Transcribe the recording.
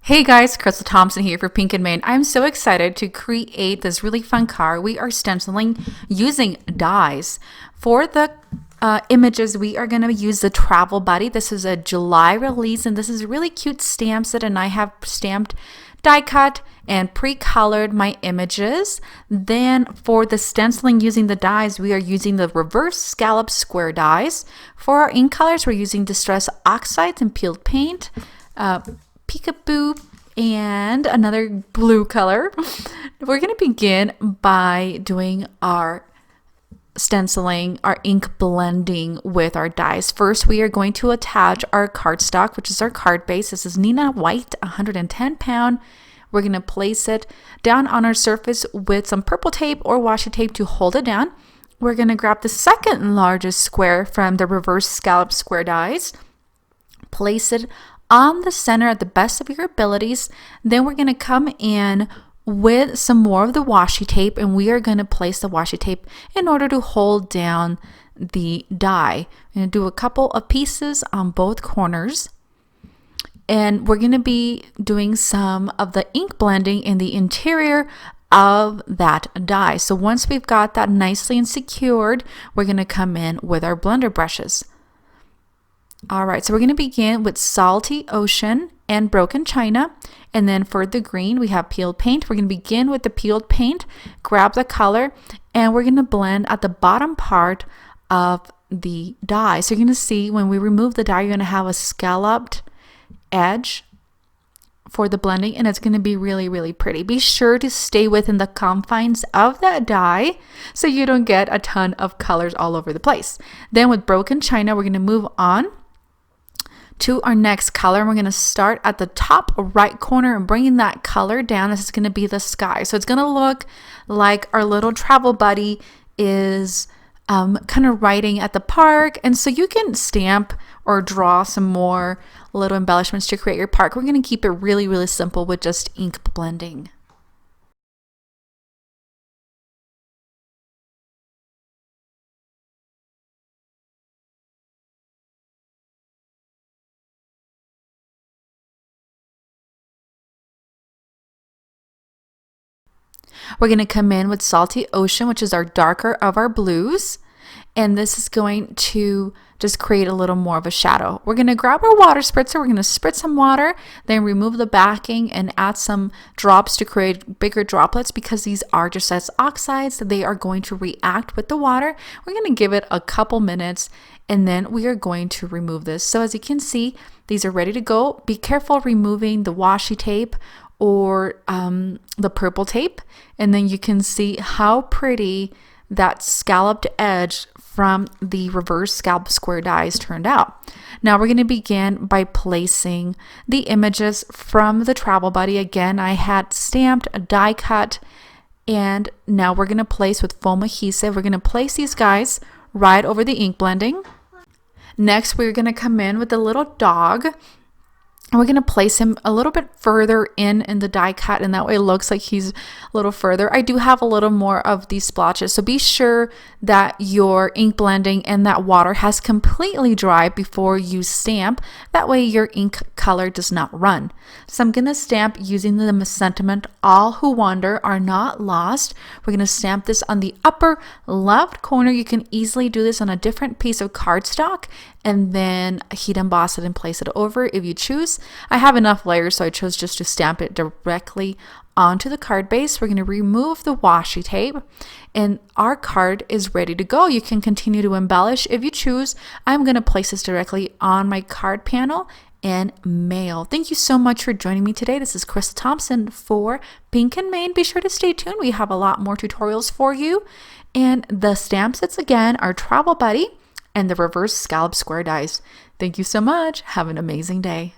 Hey guys, Crystal Thompson here for Pink and Main. I'm so excited to create this really fun card. We are stenciling using dies. For the images, we are going to use the Travel Buddy. This is a July release, and this is a really cute stamp set, and I have stamped, die cut, and pre-colored my images. Then for the stenciling using the dies, we are using the reverse scallop square dies. For our ink colors, we're using Distress Oxides and Peeled Paint. Peekaboo and another blue color. We're going to begin by doing our stenciling, our ink blending with our dies. First, we are going to attach our cardstock, which is our card base. This is Nina White, 110 pound. We're going to place it down on our surface with some purple tape or washi tape to hold it down. We're going to grab the second largest square from the reverse scallop square dies, place it on the center at the best of your abilities. Then we're going to come in with some more of the washi tape, and we are going to place the washi tape in order to hold down the die. I'm going to do a couple of pieces on both corners, and we're going to be doing some of the ink blending in the interior of that die. So once we've got that nicely and secured, we're going to come in with our blender brushes. All right, so we're going to begin with Salty Ocean and Broken China. And then for the green, we have Peeled Paint. We're going to begin with the peeled paint, grab the color, and we're going to blend at the bottom part of the die. So you're going to see when we remove the die, you're going to have a scalloped edge for the blending, and it's going to be really, really pretty. Be sure to stay within the confines of that die so you don't get a ton of colors all over the place. Then with Broken China, we're going to move on to our next color. We're going to start at the top right corner and bringing that color down. This is going to be the sky. So it's going to look like our little travel buddy is kind of riding at the park. And so you can stamp or draw some more little embellishments to create your park. We're going to keep it really, really simple with just ink blending. We're going to come in with Salty Ocean, which is our darker of our blues. And this is going to just create a little more of a shadow. We're going to grab our water spritzer. We're going to spritz some water, then remove the backing and add some drops to create bigger droplets because these are just as oxides. They are going to react with the water. We're going to give it a couple minutes and then we are going to remove this. So as you can see, these are ready to go. Be careful removing the washi tape or the purple tape, and then you can see how pretty that scalloped edge from the reverse scallop square dies turned out. Now we're going to begin by placing the images from the Travel Buddy. Again, I had stamped, a die cut, and now we're going to place with foam adhesive. We're going to place these guys right over the ink blending. Next, we're going to come in with the little dog. And we're going to place him a little bit further in the die cut, and that way it looks like he's a little further. I do have a little more of these splotches, so be sure that your ink blending and that water has completely dried before you stamp. That way your ink color does not run. So I'm going to stamp using the sentiment, all who wander are not lost. We're going to stamp this on the upper left corner. You can easily do this on a different piece of cardstock and then heat emboss it and place it over if you choose. I have enough layers, so I chose just to stamp it directly onto the card base. We're going to remove the washi tape and our card is ready to go. You can continue to embellish if you choose. I'm going to place this directly on my card panel and mail. Thank you so much for joining me today. This is Crystal Thompson for Pink and Main. Be sure to stay tuned. We have a lot more tutorials for you. And the stamp sets again are Travel Buddy and the reverse scallop square dies. Thank you so much. Have an amazing day.